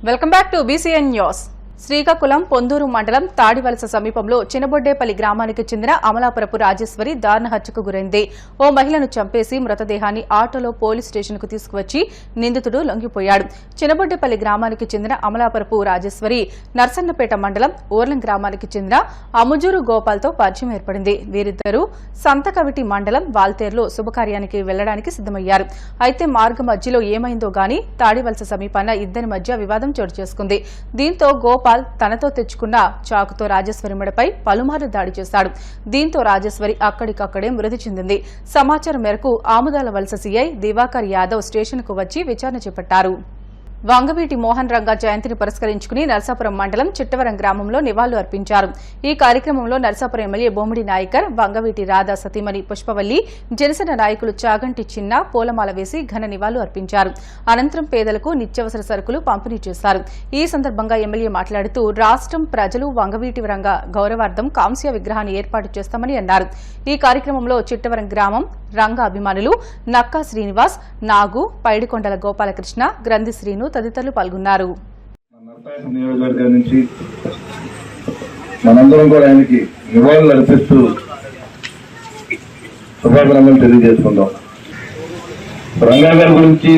Welcome back to BCN news. Srikakulam Ponduru మండలం తాడివలస సమీపంలో చినబొడ్డేపల్లి గ్రామానికి చెందిన అమలాపురపు రాజేశ్వరి దారుణ హత్యకు గురైంది. ఓ మహిళను చంపేసి మృతదేహాన్ని ఆటోలో పోలీస్ స్టేషన్కు తీసుకువచ్చి నిందితుడు లొంగిపోయాడు. చినబొడ్డేపల్లి గ్రామానికి చెందిన అమలాపురపు రాజేశ్వరి నర్సన్నపేట మండలం ఓర్లం గ్రామానికి చెందిన అముజూరు గోపాల్తో పరిచయం ఏర్పడింది. వీరిద్దరూ సంతకవిటి మండలం వాల్తేరులో శుభకార్యానికి వెళ్లడానికి సిద్దమయ్యారు. అయితే మార్గ మధ్యలో ఏమైందో గాని తాడివలస సమీపాన ఇద్దరి మధ్య వివాదం చోటు చేసుకుంది. దీంతో గోపాల్ తనతో తెచ్చుకున్న చాకుతో రాజేశ్వరి మెడపై పలుమార్లు దాడి చేశాడు. దీంతో రాజేశ్వరి అక్కడికక్కడే మృతి చెందింది. సమాచారం మేరకు ఆముదాల వలస సీఐ దివాకర్ యాదవ్ స్టేషన్కు వచ్చి విచారణ చేపట్టారు. వంగవీటి మోహన్ రంగా జయంతిని పురస్కరించుకుని నర్సాపురం మండలం చిట్టవరం గ్రామంలో నివాళులు అర్పించారు. ఈ కార్యక్రమంలో నర్సాపురం ఎమ్మెల్యే బొమ్మిడి నాయకర్, వంగవీటి రాధా సతీమణి పుష్పవల్లి, జనసేన నాయకులు చాగంటి చిన్న పూలమాల వేసి ఘన నివాళులు అర్పించారు. అనంతరం పేదలకు నిత్యావసర సరుకులు పంపిణీ చేశారు. ఈ సందర్భంగా ఎమ్మెల్యే మాట్లాడుతూ రాష్ట్రం ప్రజలు వంగవీటి రంగా గౌరవార్థం కాంస్య విగ్రహాన్ని ఏర్పాటు చేస్తామని అన్నారు. ఈ కార్యక్రమంలో చిట్టవరం గ్రామం రంగా అభిమానులు నక్కా శ్రీనివాస్, నాగు, పైడికొండల గోపాలకృష్ణ, గ్రంథి శ్రీను తదితరులు పాల్గొన్నారు. నియోజకవర్గం నుంచి మనందరం కూడా ఆయనకి నివాళులు అర్పిస్తూ శుభాకాంక్షలు తెలియజేసుకుందాం. రంగా గారి గురించి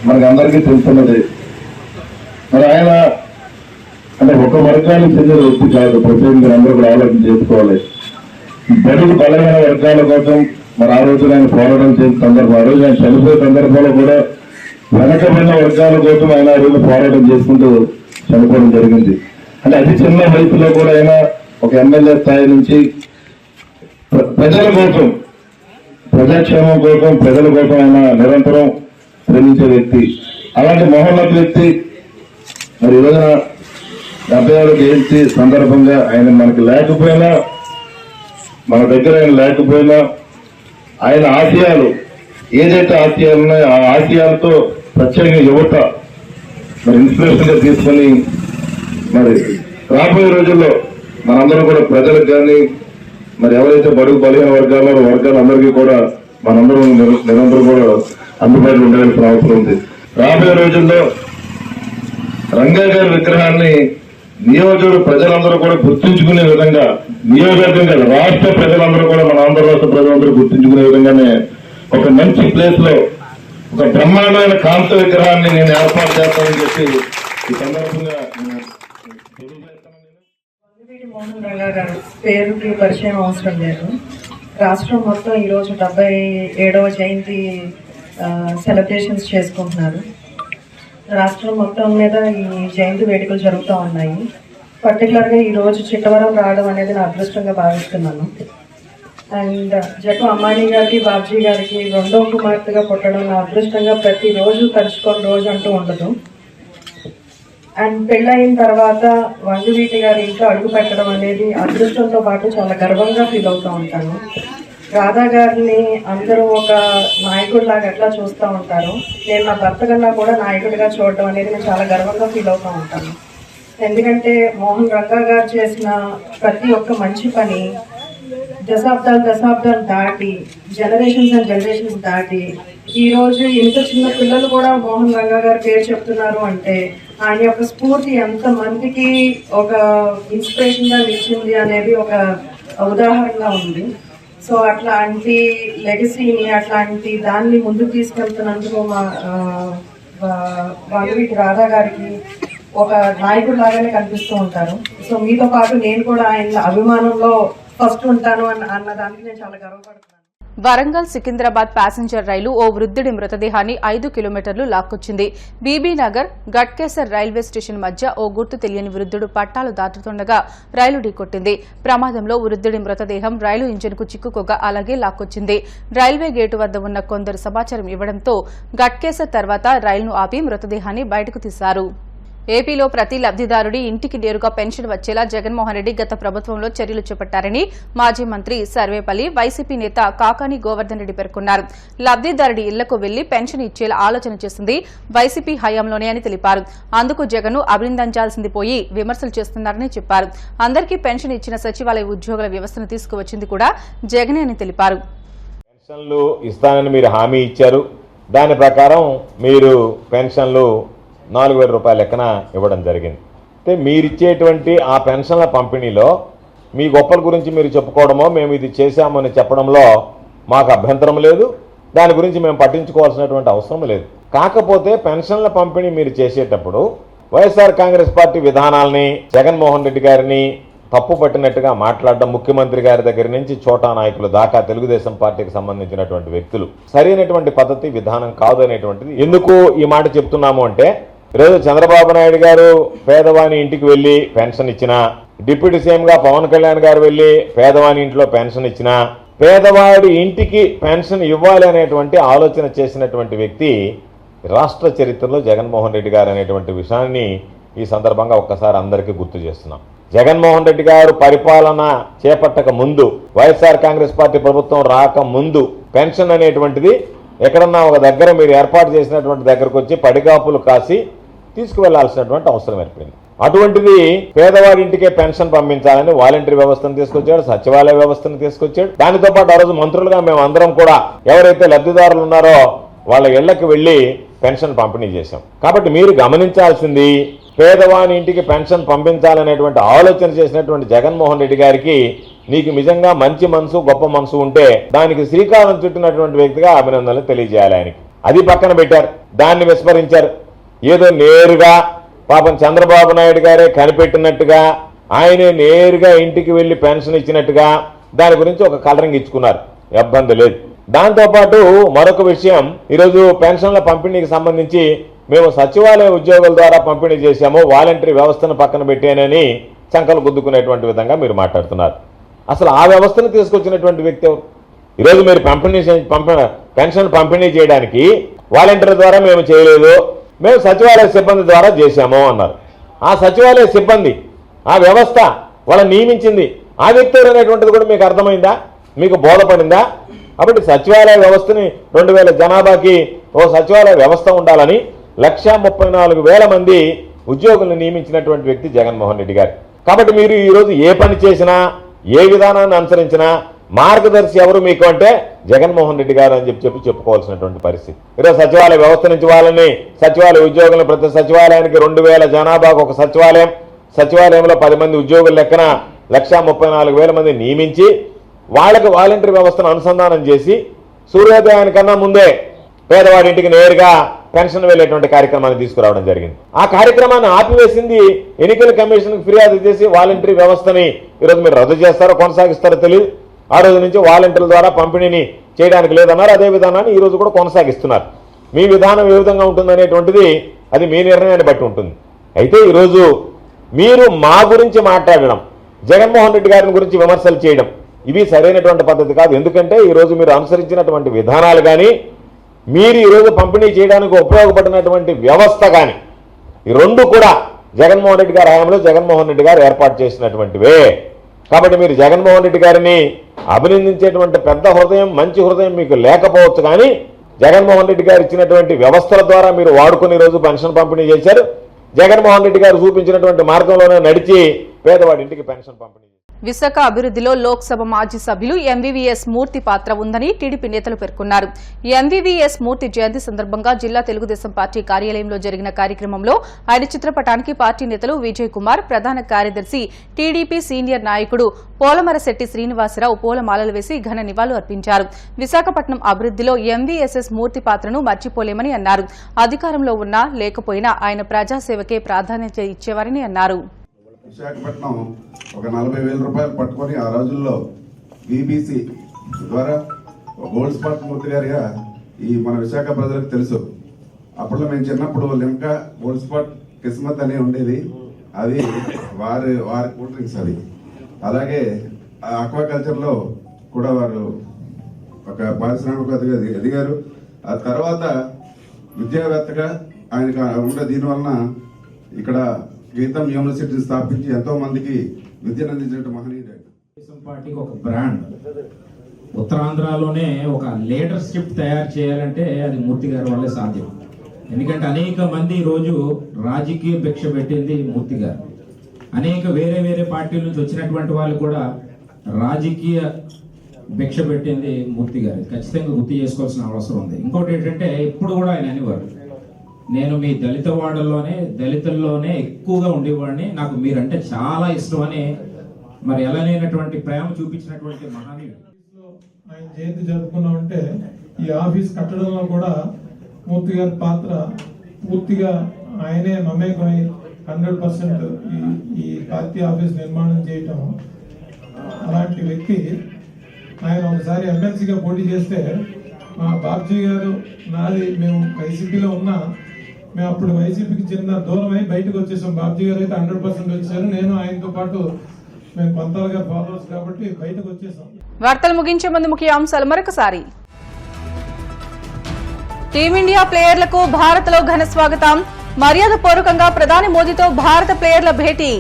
మనకు అందరికీ తెలుసున్నది. మరి ఆయన అంటే ఒక వర్గానికి చెందిన వ్యక్తి కాదు. ప్రత్యేకంగా అందరూ కూడా ఆలోచన చేసుకోవాలి. బడుగు బలమైన వర్గాల కోసం మరి ఆ రోజు ఆయన పోరాటం చేసిన సందర్భం, ఆ రోజు ఆయన చనిపోయే సందర్భంలో కూడా వెనకబడిన వర్గాల కోసం ఆయన ఆ రోజు పోరాటం చేసుకుంటూ చనిపోవడం జరిగింది. అంటే అతి చిన్న వయసులో కూడా ఆయన ఒక ఎమ్మెల్యే స్థాయి నుంచి ప్రజల కోసం, ప్రజాక్షేమం కోసం, ప్రజల కోసం ఆయన నిరంతరం శ్రమించే వ్యక్తి. అలాంటి మహోన్నత వ్యక్తి మరి ఈ రోజున 70వ జయంతి సందర్భంగా ఆయన మనకి లేకపోయినా, మన దగ్గర ఆయన లేకపోయినా ఆయన ఆశయాలు ఏదైతే ఆశయాలు ఉన్నాయో ఆ ఆశయాలతో ప్రత్యేకంగా యువత మరి ఇన్స్పిరేషన్ గా తీసుకొని మరి రాబోయే రోజుల్లో మనందరూ కూడా ప్రజలకు కానీ మరి ఎవరైతే బడుగు బలహీన వర్గాలందరికీ కూడా మనందరం నిరంతరం కూడా అందుబాటులో ఉండవలసిన అవసరం ఉంది. రాబోయే రోజుల్లో రంగా గారి విగ్రహాన్ని నియోజకవర్గ ప్రజలందరూ కూడా గుర్తుంచుకునే విధంగా, నియోజకవర్గం కాదు రాష్ట్ర ప్రజలందరూ కూడా మన ఆంధ్ర రాష్ట్ర ప్రజలందరూ గుర్తుంచుకునే విధంగానే ఒక మంచి ప్లేస్ లో ఒక బ్రహ్మాండమైన కాంత విగ్రహాన్ని నేను ఏర్పాటు చేస్తానని చెప్పి ఈ సందర్భంగా వంగవీటి మోహన్ రంగా గారు పేరుకి పరిచయం అవసరం లేదు. రాష్ట్రం మొత్తం ఈరోజు 77వ జయంతి సెలబ్రేషన్స్ చేసుకుంటున్నారు. రాష్ట్రం మొత్తం మీద ఈ జయంతి వేడుకలు జరుగుతూ ఉన్నాయి. పర్టికులర్గా ఈరోజు చిట్టవరం రావడం అనేది నా అదృష్టంగా భావిస్తున్నాను. అండ్ జట్టు అమ్మాయి గారికి, బాబ్జీ గారికి రెండో కుమార్తెగా పుట్టడం నా అదృష్టంగా ప్రతిరోజు తలుచుకోని రోజు అంటూ ఉండదు. అండ్ పెళ్ళయిన తర్వాత వంగవీటి గారి ఇంట్లో అడుగు పెట్టడం అనేది అదృష్టంతో పాటు చాలా గర్వంగా ఫీల్ అవుతూ ఉంటాను. రాధా గారిని అందరూ ఒక నాయకుడిలాగా ఎట్లా చూస్తూ ఉంటారు, నేను నా భర్త కన్నా కూడా నాయకుడిగా చూడడం అనేది నేను చాలా గర్వంగా ఫీల్ అవుతూ ఉంటాను. ఎందుకంటే మోహన్ రంగా గారు చేసిన ప్రతి ఒక్క మంచి పని దశాబ్దాలు దాటి, జనరేషన్స్ దాటి ఈరోజు ఇంత చిన్న పిల్లలు కూడా మోహన్ రంగా గారి పేరు చెప్తున్నారు అంటే ఆయన యొక్క స్ఫూర్తి ఎంత మందికి ఒక ఇన్స్పిరేషన్గా నిలిచింది అనేది ఒక ఉదాహరణగా ఉంది. సో అట్లాంటి లెగసీని, అట్లాంటి దాన్ని ముందుకు తీసుకెళ్తున్నందుకు మా వంగవీటి రాధా గారికి ఒక నాయకుడు లాగానే కనిపిస్తూ ఉంటారు. సో మీతో పాటు నేను కూడా ఆయన అభిమానంలో ఫస్ట్ ఉంటాను అన్న దానికి నేను చాలా గర్వపడుతున్నాను. వరంగల్ సికింద్రాబాద్ ప్యాసింజర్ రైలు ఓ వృద్ధుడి మృతదేహాన్ని 5 కిలోమీటర్లు లాక్కొచ్చింది. బీబీనగర్ గట్కేసర్ రైల్వే స్టేషన్ మధ్య ఓ గుర్తు తెలియని వృద్ధుడు పట్టాలు దాటుతుండగా రైలు ఢీకొట్టింది. ప్రమాదంలో వృద్ధుడి మృతదేహం రైలు ఇంజిన్కు చిక్కుకోగా అలాగే లాక్కొచ్చింది. రైల్వే గేటు వద్ద ఉన్న కొందరు సమాచారం ఇవ్వడంతో గట్కేసర్ తర్వాత రైలును ఆపి మృతదేహాన్ని బయటకు తీశారు. ఏపీలో ప్రతి లబ్దిదారుడి ఇంటికి నేరుగా పెన్షన్ వచ్చేలా జగన్మోహన్ రెడ్డి గత ప్రభుత్వంలో చర్యలు చేపట్టారని మాజీ మంత్రి సర్వేపల్లి, వైసీపీ నేత కాకాని గోవర్ధన్ రెడ్డి పేర్కొన్నారు. లబ్దిదారుడి ఇళ్లకు వెళ్లి పెన్షన్ ఇచ్చేలా ఆలోచన చేసింది వైసీపీ హయాంలోనే అని తెలిపారు. అందుకు జగన్ను అభినందించాల్సింది పోయి విమర్శలు చేస్తున్నారని చెప్పారు. అందరికీ పెన్షన్ ఇచ్చిన సచివాలయ ఉద్యోగుల వ్యవస్థను తీసుకువచ్చింది కూడా జగనే అని తెలిపారు. పెన్షన్లు ఇస్తానని మీరు హామీ ఇచ్చారు. దాని ప్రకారం మీరు పెన్షన్లు 4,000 రూపాయల లెక్కన ఇవ్వడం జరిగింది. అంటే మీరిచ్చేటువంటి ఆ పెన్షన్ల పంపిణీలో మీ గొప్పల గురించి మీరు చెప్పుకోవడమో మేము ఇది చేశామని చెప్పడంలో మాకు అభ్యంతరం లేదు. దాని గురించి మేము పట్టించుకోవాల్సినటువంటి అవసరం లేదు. కాకపోతే పెన్షన్ల పంపిణీ మీరు చేసేటప్పుడు వైఎస్ఆర్ కాంగ్రెస్ పార్టీ విధానాలని, జగన్మోహన్ రెడ్డి గారిని తప్పు పట్టినట్టుగా మాట్లాడడం, ముఖ్యమంత్రి గారి దగ్గర నుంచి చోటా నాయకులు దాకా తెలుగుదేశం పార్టీకి సంబంధించినటువంటి వ్యక్తులు సరైనటువంటి పద్ధతి విధానం కాదు అనేటువంటిది. ఎందుకు ఈ మాట చెప్తున్నాము అంటే, ఈరోజు చంద్రబాబు నాయుడు గారు పేదవాని ఇంటికి వెళ్ళి పెన్షన్ ఇచ్చినా, డిప్యూటీ సీఎంగా పవన్ కళ్యాణ్ గారు వెళ్ళి పేదవాని ఇంట్లో పెన్షన్ ఇచ్చినా, పేదవాడి ఇంటికి పెన్షన్ ఇవ్వాలి అనేటువంటి ఆలోచన చేసినటువంటి వ్యక్తి రాష్ట్ర చరిత్రలో జగన్మోహన్ రెడ్డి గారు అనేటువంటి విషయాన్ని ఈ సందర్భంగా ఒక్కసారి అందరికీ గుర్తు చేస్తున్నాం. జగన్మోహన్ రెడ్డి గారు పరిపాలన చేపట్టక ముందు, వైఎస్ఆర్ కాంగ్రెస్ పార్టీ ప్రభుత్వం రాక ముందు పెన్షన్ అనేటువంటిది ఎక్కడన్నా ఒక దగ్గర మీరు ఏర్పాటు చేసినటువంటి దగ్గరకు వచ్చి పడిగాపులు కాసి తీసుకువెళ్లాల్సినటువంటి అవసరం ఏర్పడింది. అటువంటిది పేదవాడి ఇంటికే పెన్షన్ పంపించాలని వాలంటరీ వ్యవస్థను తీసుకొచ్చాడు, సచివాలయ వ్యవస్థను తీసుకొచ్చాడు. దానితో పాటు ఆ రోజు మంత్రులుగా మేము అందరం కూడా ఎవరైతే లబ్ధిదారులు ఉన్నారో వాళ్ళ ఇళ్లకు వెళ్లి పెన్షన్ పంపిణీ చేశాం. కాబట్టి మీరు గమనించాల్సింది, పేదవాని ఇంటికి పెన్షన్ పంపించాలనేటువంటి ఆలోచన చేసినటువంటి జగన్మోహన్ రెడ్డి గారికి నీకు నిజంగా మంచి మనసు, గొప్ప మనసు ఉంటే దానికి శ్రీకారం చుట్టినటువంటి వ్యక్తిగా అభినందనలు తెలియజేయాలి ఆయనకి. అది పక్కన పెట్టారు, దాన్ని విస్మరించారు. ఏదో నేరుగా పాపం చంద్రబాబు నాయుడు గారే కనిపెట్టినట్టుగా, ఆయనే నేరుగా ఇంటికి వెళ్లి పెన్షన్ ఇచ్చినట్టుగా దాని గురించి ఒక కలరింగ్ ఇచ్చుకున్నారు. ఇబ్బంది లేదు. దాంతోపాటు మరొక విషయం, ఈరోజు పెన్షన్ల పంపిణీకి సంబంధించి మేము సచివాలయ ఉద్యోగుల ద్వారా పంపిణీ చేశాము, వాలంటరీ వ్యవస్థను పక్కన పెట్టానని చంకలు గుద్దుకునేటువంటి విధంగా మీరు మాట్లాడుతున్నారు. అసలు ఆ వ్యవస్థను తీసుకొచ్చినటువంటి వ్యక్తి ఎవరు? ఈరోజు మీరు పెన్షన్ పంపిణీ చేయడానికి వాలంటీర్ల ద్వారా మేము చేయలేదు, మేము సచివాలయ సిబ్బంది ద్వారా చేశాము అన్నారు. ఆ సచివాలయ సిబ్బంది, ఆ వ్యవస్థ వాళ్ళని నియమించింది ఆ వ్యక్తి అనేటువంటిది కూడా మీకు అర్థమైందా? మీకు బోధపడిందా? కాబట్టి సచివాలయ వ్యవస్థని 2,000 జనాభాకి ఓ సచివాలయ వ్యవస్థ ఉండాలని 1,34,000 మంది ఉద్యోగులను నియమించినటువంటి వ్యక్తి జగన్మోహన్ రెడ్డి గారు. కాబట్టి మీరు ఈరోజు ఏ పని చేసినా, ఏ విధానాన్ని అనుసరించినా మార్గదర్శి ఎవరు మీకు అంటే జగన్మోహన్ రెడ్డి గారు అని చెప్పి చెప్పుకోవాల్సినటువంటి పరిస్థితి. ఈరోజు సచివాలయ వ్యవస్థ నుంచి వాళ్ళని, సచివాలయ ఉద్యోగులను, ప్రతి సచివాలయానికి 2,000 జనాభాకు ఒక సచివాలయం, సచివాలయంలో 10 మంది ఉద్యోగుల లెక్కన 1,34,000 మంది నియమించి వాళ్ళకి వాలంటరీ వ్యవస్థను అనుసంధానం చేసి సూర్యోదయానికన్నా ముందే పేదవాడి ఇంటికి నేరుగా పెన్షన్ వెళ్లేటువంటి కార్యక్రమాన్ని తీసుకురావడం జరిగింది. ఆ కార్యక్రమాన్ని ఆపివేసింది ఎన్నికల కమిషన్కి ఫిర్యాదు చేసి వాలంటరీ వ్యవస్థని ఈరోజు మీరు రద్దు చేస్తారో కొనసాగిస్తారో తెలియదు. ఆ రోజు నుంచి వాలంటీర్ల ద్వారా పంపిణీని చేయడానికి లేదన్నారు. అదే విధానాన్ని ఈ రోజు కూడా కొనసాగిస్తున్నారు. మీ విధానం ఏ విధంగా ఉంటుందనేటువంటిది అది మీ నిర్ణయాన్ని బట్టి ఉంటుంది. అయితే ఈరోజు మీరు మా గురించి మాట్లాడడం, జగన్మోహన్ రెడ్డి గారిని గురించి విమర్శలు చేయడం, ఇవి సరైనటువంటి పద్ధతి కాదు. ఎందుకంటే ఈరోజు మీరు అనుసరించినటువంటి విధానాలు కానీ, మీరు ఈరోజు పంపిణీ చేయడానికి ఉపయోగపడినటువంటి వ్యవస్థ కానీ, ఈ రెండు కూడా జగన్మోహన్ రెడ్డి గారి హయాంలో జగన్మోహన్ రెడ్డి గారు ఏర్పాటు చేసినటువంటివే. కాబట్టి మీరు జగన్మోహన్ రెడ్డి గారిని అభినందించేటువంటి పెద్ద హృదయం, మంచి హృదయం మీకు లేకపోవచ్చు, కానీ జగన్మోహన్ రెడ్డి గారు ఇచ్చినటువంటి వ్యవస్థల ద్వారా మీరు వాడుకుని ఈరోజు పెన్షన్ పంపిణీ చేశారు. జగన్మోహన్ రెడ్డి గారు చూపించినటువంటి మార్గంలోనే నడిచి పేదవాడి ఇంటికి పెన్షన్ పంపిణీ. విశాఖ అభివృద్ధిలో లోక్సభ మాజీ సభ్యులు ఎంవీవీఎస్ మూర్తి పాత్ర ఉందని టీడీపీ నేతలు పేర్కొన్నారు. ఎంవీవీఎస్ మూర్తి జయంతి సందర్భంగా జిల్లా తెలుగుదేశం పార్టీ కార్యాలయంలో జరిగిన కార్యక్రమంలో ఆయన చిత్రపటానికి పార్టీ నేతలు విజయ్ కుమార్, ప్రధాన కార్యదర్శి టీడీపీ సీనియర్ నాయకుడు పోలమరశెట్టి శ్రీనివాసరావు పూలమాలలు వేసి ఘన నివాళులు అర్పించారు. విశాఖపట్నం అభివృద్ధిలో ఎంవీఎస్ఎస్ మూర్తి పాత్రను మర్చిపోలేమని అన్నారు. అధికారంలో ఉన్నా లేకపోయినా ఆయన ప్రజాసేవకే ప్రాధాన్యత ఇచ్చేవారని అన్నారు. విశాఖపట్నం ఒక 40,000 రూపాయలు పట్టుకొని ఆ రోజుల్లో బీబీసీ ద్వారా గోల్డ్ స్పాట్ మూర్తి గారిగా ఈ మన విశాఖ ప్రజలకు తెలుసు. అప్పట్లో మేము చిన్నప్పుడు లిమ్కా గోల్డ్ స్పాట్ కిస్మత్ అని ఉండేది, అది వారి కూల్ డ్రింక్స్. అది అలాగే అక్వాకల్చర్లో కూడా వారు ఒక పారిశ్రామికవేత్తగా ఎదిగారు. ఆ తర్వాత విద్యావేత్తగా ఆయనకు ఉండే దీనివలన ఇక్కడ గీతం యూనివర్సిటీ స్థాపించి ఎంతో మందికి విద్యను అందించిన మహనీయుడు. తెలుగుదేశం పార్టీకి ఒక బ్రాండ్, ఉత్తరాంధ్రలోనే ఒక లీడర్షిప్ తయారు చేయాలంటే అది మూర్తి గారి వల్లే సాధ్యం. ఎందుకంటే అనేక మంది ఈరోజు రాజకీయ భిక్ష పెట్టింది మూర్తి గారు. అనేక వేరే వేరే పార్టీల నుంచి వచ్చినటువంటి వాళ్ళు కూడా రాజకీయ భిక్ష పెట్టింది మూర్తి గారు. ఖచ్చితంగా గుర్తు చేసుకోవాల్సిన అవసరం ఉంది. ఇంకోటి ఏంటంటే ఇప్పుడు కూడా ఆయన అనేవారు, నేను మీ దళిత వాడల్లోనే దళితుల్లోనే ఎక్కువగా ఉండేవాడిని, నాకు మీరంటే చాలా ఇష్టం అని మరి ఎలా లేనటువంటి ప్రేమ చూపించినటువంటి మహనీయుడు. ఆయన జయంతి జరుపుకున్నామంటే ఈ ఆఫీస్ కట్టడంలో కూడా మూర్తి గారి పాత్ర పూర్తిగా ఆయనే మమేకమై 100% ఈ పార్టీ ఆఫీస్ నిర్మాణం చేయటం. అలాంటి వ్యక్తి ఆయన ఒకసారి ఎమ్మెల్సీగా పోటీ చేస్తే మా బాబ్జీ గారు నాది మేము వైసీపీలో ఉన్నా మేము అప్పుడు వైసీపీకి చిన్న దూరం అయి బయటకు వచ్చేసాం. బాబ్జీ గారు అయితే 100% వచ్చారు, నేను ఆయనతో పాటు మేము కొంతగా ఫాలోవర్స్ కాబట్టి బయటకు వచ్చేసాం. వార్తలు ముగించే ముందు ముఖ్య అంశాలు మరొకసారి. టీమిండియా ప్లేయర్లకు భారత్లో ఘన స్వాగతం, మర్యాద పూర్వకంగా ప్రధాని మోదీతో భారత ప్లేయర్ల భేటీ.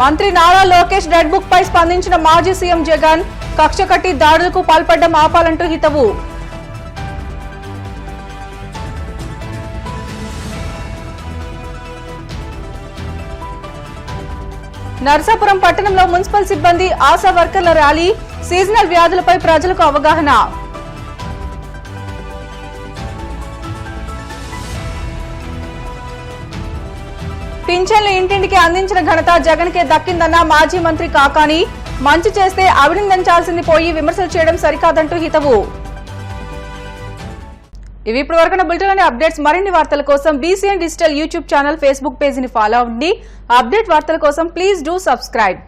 మంత్రి నారా లోకేష్ రెడ్ బుక్ పై స్పందించిన మాజీ సీఎం జగన్, కక్ష కట్టి దాడులకు పాల్పడడం ఆపాలంటూ హితవు. నర్సాపురం పట్టణంలో మున్సిపల్ సిబ్బంది ఆశా వర్కర్ల ర్యాలీ, సీజనల్ వ్యాధులపై ప్రజలకు అవగాహన. పింఛన్లు ఇంటింటికి అందించిన ఘనత జగన్కే దక్కిందన్న మాజీ మంత్రి కాకాని, మంచి చేస్తే అభినందించాల్సింది పోయి విమర్శలు చేయడం సరికాదంటూ హితవు. ఇవి ఇప్పుడు వరకున్న బులెటిన్లోని అప్డేట్స్. మరిన్ని వార్తల కోసం BCN digital YouTube channel, Facebook పేజీని ఫాలో అవ్వండి. అప్డేట్ వార్తల కోసం ప్లీజ్ డూ సబ్స్క్రైబ్.